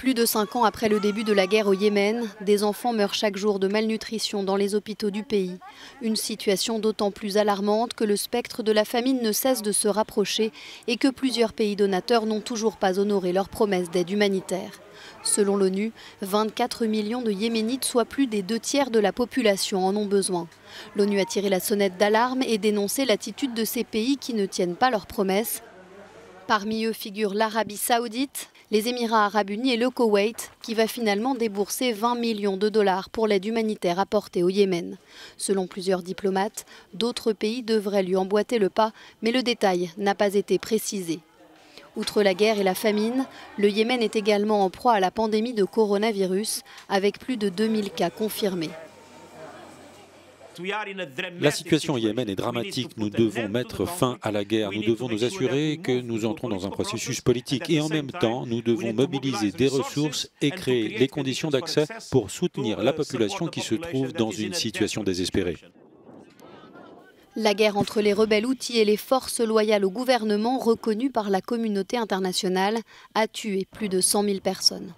Plus de 5 ans après le début de la guerre au Yémen, des enfants meurent chaque jour de malnutrition dans les hôpitaux du pays. Une situation d'autant plus alarmante que le spectre de la famine ne cesse de se rapprocher et que plusieurs pays donateurs n'ont toujours pas honoré leurs promesses d'aide humanitaire. Selon l'ONU, 24 millions de Yéménites, soit plus des 2/3 de la population, en ont besoin. L'ONU a tiré la sonnette d'alarme et dénoncé l'attitude de ces pays qui ne tiennent pas leurs promesses. Parmi eux figurent l'Arabie Saoudite, les Émirats Arabes Unis et le Koweït, qui va finalement débourser 20 millions de dollars pour l'aide humanitaire apportée au Yémen. Selon plusieurs diplomates, d'autres pays devraient lui emboîter le pas, mais le détail n'a pas été précisé. Outre la guerre et la famine, le Yémen est également en proie à la pandémie de coronavirus, avec plus de 2000 cas confirmés. La situation au Yémen est dramatique. Nous devons mettre fin à la guerre. Nous devons nous assurer que nous entrons dans un processus politique. Et en même temps, nous devons mobiliser des ressources et créer les conditions d'accès pour soutenir la population qui se trouve dans une situation désespérée. La guerre entre les rebelles houthis et les forces loyales au gouvernement, reconnues par la communauté internationale, a tué plus de 100 000 personnes.